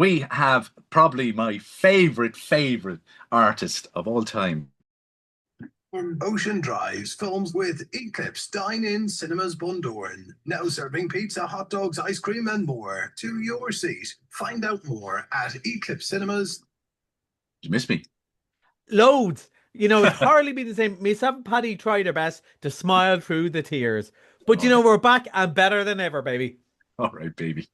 we have probably my favorite artist of all time. Ocean Drive's films with Eclipse Dine-In Cinemas Bundoran. Now serving pizza, hot dogs, ice cream, and more to your seat. Find out more at Eclipse Cinemas. Did you miss me? Loads. It's hardly been the same. Myself and Paddy tried our best to smile through the tears. But All right. we're back and better than ever, baby. All right, baby.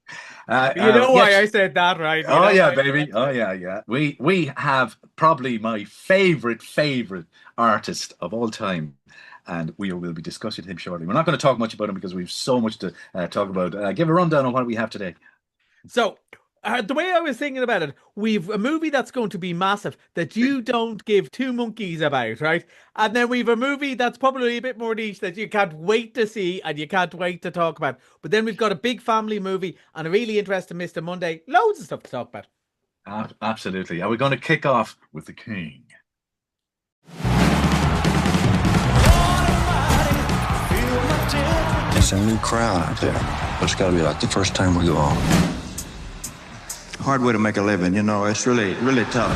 You know why Yes. I said that, right? You Oh know yeah, why. baby. Oh yeah, yeah. We have probably my favorite artist of all time, and we will be discussing him shortly. We're not going to talk much about him because we've so much to talk about. Give a rundown on what we have today. So, the way I was thinking about it, we've a movie that's going to be massive that you don't give two monkeys about, right? And then we've a movie that's probably a bit more niche that you can't wait to see and you can't wait to talk about. But then we've got a big family movie and a really interesting Mr. Monday. Loads of stuff to talk about. Absolutely. Are we going to kick off with the king? It's a new crowd out there. But it's got to be like the first time we go on. Hard way to make a living, it's really, really tough.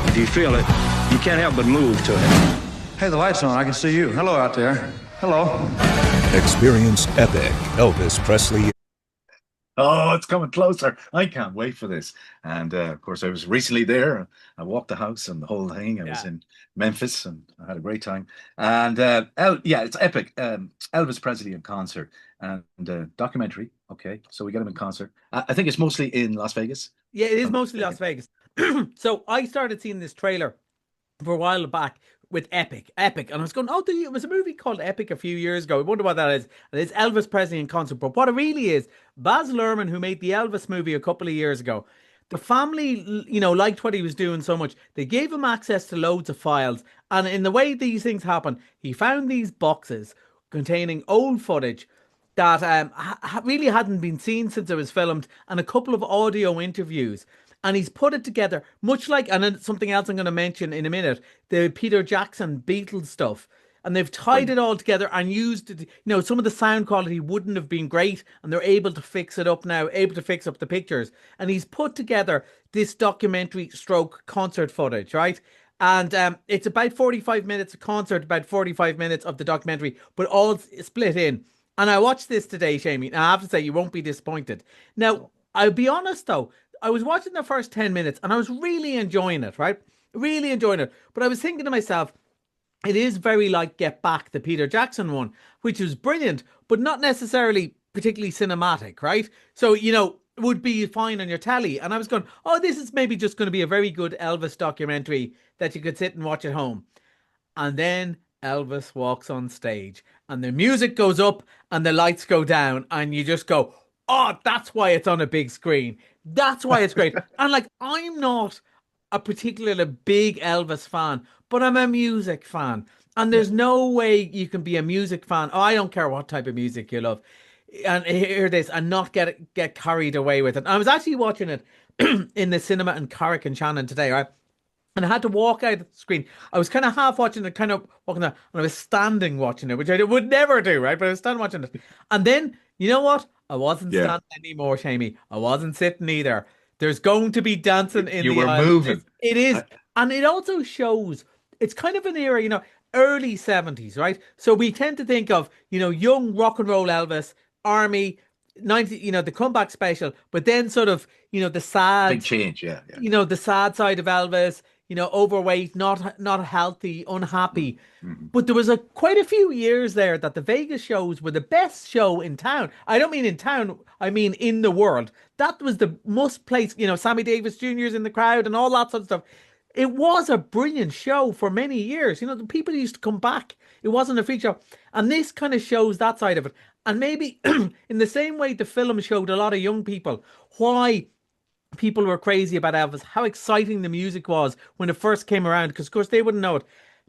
If you feel it, you can't help but move to it. Hey, the light's on. I can see you. Hello out there. Hello. Experience epic Elvis Presley. Oh, it's coming closer. I can't wait for this. And of course, I was recently there. I walked the house and the whole thing. I was in Memphis and I had a great time. And yeah, it's epic. Elvis Presley in concert and documentary. Okay, so we got him in concert. I think it's mostly in Las Vegas. Yeah, it is mostly Las Vegas. So I started seeing this trailer for a while back with Epic. And I was going, oh, it was a movie called Epic a few years ago. I wonder what that is. And it's Elvis Presley in concert. But what it really is, Baz Luhrmann, who made the Elvis movie a couple of years ago, the family, liked what he was doing so much. They gave him access to loads of files. And in the way these things happen, he found these boxes containing old footage that really hadn't been seen since it was filmed, and a couple of audio interviews. And he's put it together, much like, and then something else I'm going to mention in a minute, the Peter Jackson Beatles stuff. And they've tied it all together and used it. Some of the sound quality wouldn't have been great, and they're able to fix it up now, able to fix up the pictures. And he's put together this documentary stroke concert footage, right? And it's about 45 minutes of concert, about 45 minutes of the documentary, but all split in. And I watched this today, Seamie, and I have to say, you won't be disappointed. Now, I'll be honest, though. I was watching the first 10 minutes and I was really enjoying it, right? Really enjoying it. But I was thinking to myself, it is very like Get Back, the Peter Jackson one, which was brilliant, but not necessarily particularly cinematic, right? So, it would be fine on your telly. And I was going, oh, this is maybe just going to be a very good Elvis documentary that you could sit and watch at home. And then Elvis walks on stage and the music goes up and the lights go down and you just go, oh, that's why it's on a big screen. That's why it's great. And I'm not a particularly big Elvis fan, but I'm a music fan. And there's no way you can be a music fan. Oh, I don't care what type of music you love. And hear this and not get carried away with it. I was actually watching it in the cinema in Carrick and Shannon today, right? And I had to walk out of the screen. I was kind of half watching it, kind of walking out, and I was standing watching it, which I would never do, right? But I was standing watching it. And then, you know what? I wasn't standing anymore, Seamie. I wasn't sitting either. There's going to be dancing in You the were aisle. moving. It is. And it also shows, it's kind of an era, early 70s, right? So we tend to think of, young rock and roll Elvis, Army, 90, the comeback special, but then sort of, the sad, Big change, yeah. the sad side of Elvis, overweight, not healthy, unhappy. Mm-hmm. But there was quite a few years there that the Vegas shows were the best show in town. I don't mean in town, I mean in the world. That was the must place, Sammy Davis Jr.'s in the crowd and all that sort of stuff. It was a brilliant show for many years. The people used to come back. It wasn't a freak show. And this kind of shows that side of it. And maybe in the same way the film showed a lot of young people why people were crazy about Elvis, how exciting the music was when it first came around, because of course they wouldn't know it.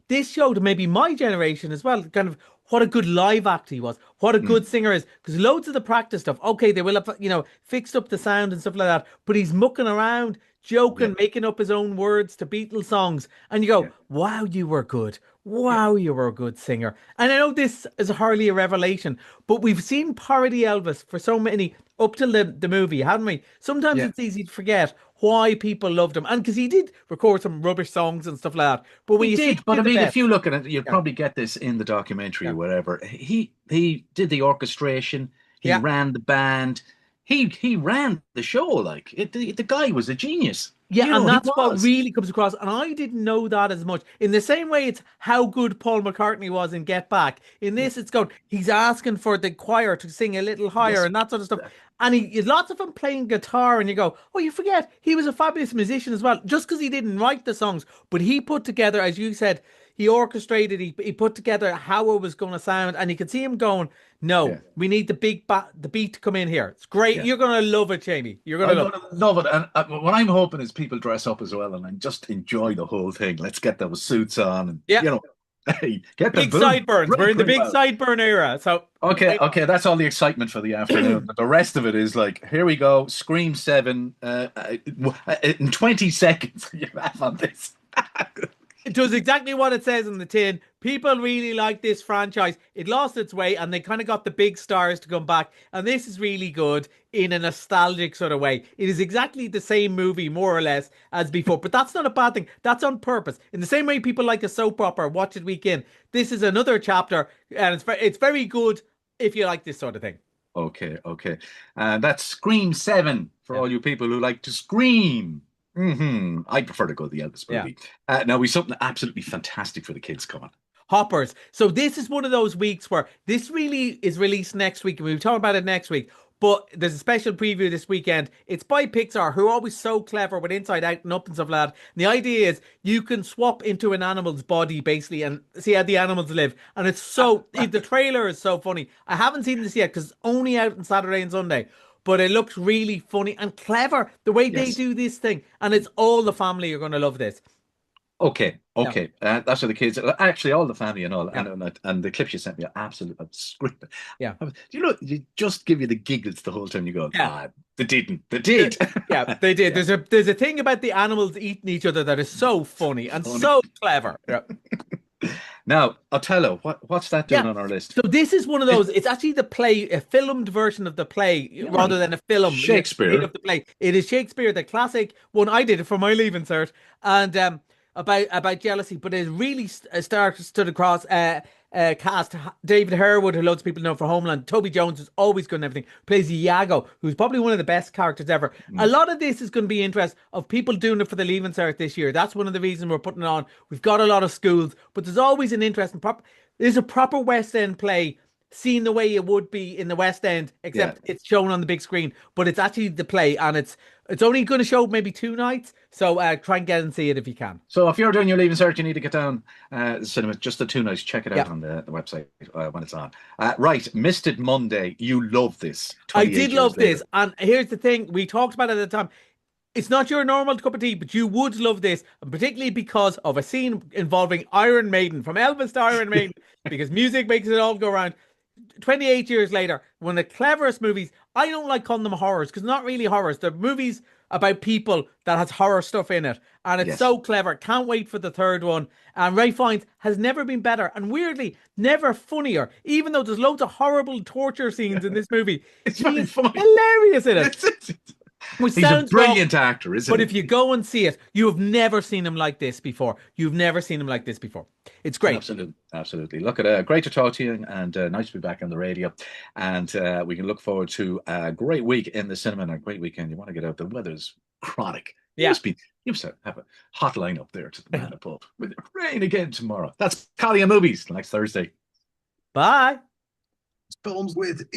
This showed maybe my generation as well, kind of what a good live act he was, what a good singer is, because loads of the practice stuff, okay, they will have, fixed up the sound and stuff like that, but he's mucking around joking, making up his own words to Beatles songs. And you go, wow, you were good. Wow, you were a good singer. And I know this is hardly a revelation, but we've seen parody Elvis for so many up till the movie, haven't we? Sometimes it's easy to forget why people loved him. And because he did record some rubbish songs and stuff like that. But when He you did, see but I mean, best, if you look at it, you'll probably get this in the documentary or whatever. He did the orchestration. He ran the band. He ran the show. Like the guy was a genius. Yeah, You know, and that's what really comes across. And I didn't know that as much. In the same way, it's how good Paul McCartney was in Get Back. In this, it's going, he's asking for the choir to sing a little higher and that sort of stuff. And he lots of them playing guitar, and you go, oh, you forget he was a fabulous musician as well. Just because he didn't write the songs, but he put together, as you said, he orchestrated, he put together how it was going to sound, and you could see him going, no, we need the beat to come in here. It's great. You're going to love it, Jamie. You're going to love it. And what I'm hoping is people dress up as well and just enjoy the whole thing. Let's get those suits on and, you know, hey, get the big sideburns. We're in the big sideburn era. So okay, that's all the excitement for the afternoon. But the rest of it is like, here we go, Scream 7 in 20 seconds. You have on this. It does exactly what it says in the tin. People really like this franchise. It lost its way and they kind of got the big stars to come back. And this is really good in a nostalgic sort of way. It is exactly the same movie, more or less, as before. But that's not a bad thing. That's on purpose. In the same way people like a soap opera, watch it week in. This is another chapter and it's very good if you like this sort of thing. Okay. That's Scream 7 for all you people who like to scream. I prefer to go to the Elvis movie. Now we've something absolutely fantastic for the kids coming. Hoppers. So this is one of those weeks where this really is released next week, and we'll talk about it next week. But there's a special preview this weekend. It's by Pixar, who are always so clever with Inside Out and Up and stuff like that. And the idea is you can swap into an animal's body, basically, and see how the animals live. And it's so... the trailer is so funny. I haven't seen this yet, because it's only out on Saturday and Sunday. But it looks really funny and clever, the way they do this thing. And it's all the family are going to love this. Okay. That's for the kids. Actually, all the family and all. And the clips you sent me are absolutely scripted. Yeah. You just give you the giggles the whole time. You go, they didn't. They did. Yeah, they did. There's a thing about the animals eating each other that is so funny and so clever. Yeah. Now, Othello, what's that doing on our list? So this is one of those, it's actually the play, a filmed version of the play rather than a film. Shakespeare. Of the play. It is Shakespeare, the classic one. I did it for my leaving cert. And about jealousy, but it really stood across cast. David Harewood, who loads of people know for Homeland. Toby Jones is always good and everything. Plays Iago, who's probably one of the best characters ever. A lot of this is going to be interest of people doing it for the Leaving Cert this year. That's one of the reasons we're putting it on. We've got a lot of schools, but there's always an interest in there's a proper West End play seen the way it would be in the West End, except it's shown on the big screen, but it's actually the play, and it's only going to show maybe 2 nights, so try and get and see it if you can. So if you're doing your Leaving Cert, you need to get down the cinema, just the 2 nights. Check it out on the website when it's on. Right, Missed It Monday. You love this. I did love this, and here's the thing, we talked about it at the time. It's not your normal cup of tea, but you would love this, and particularly because of a scene involving Iron Maiden, from Elvis to Iron Maiden, because music makes it all go around. 28 years later, one of the cleverest movies. I don't like calling them horrors, because not really horrors. They're movies about people that has horror stuff in it, and it's so clever. Can't wait for the third one. And Ray Fiennes has never been better, and weirdly never funnier, even though there's loads of horrible torture scenes in this movie. It's very funny. Hilarious in it. He's a brilliant actor, isn't he? But if you go and see it, you have never seen him like this before. You've never seen him like this before. It's great. Absolutely. Look, at great to talk to you, and nice to be back on the radio. And we can look forward to a great week in the cinema and a great weekend. You want to get out. The weather's chronic. Yeah. You must have a hotline up there to the Man Pub with rain again tomorrow. That's Collie and Movies next Thursday. Bye. Films with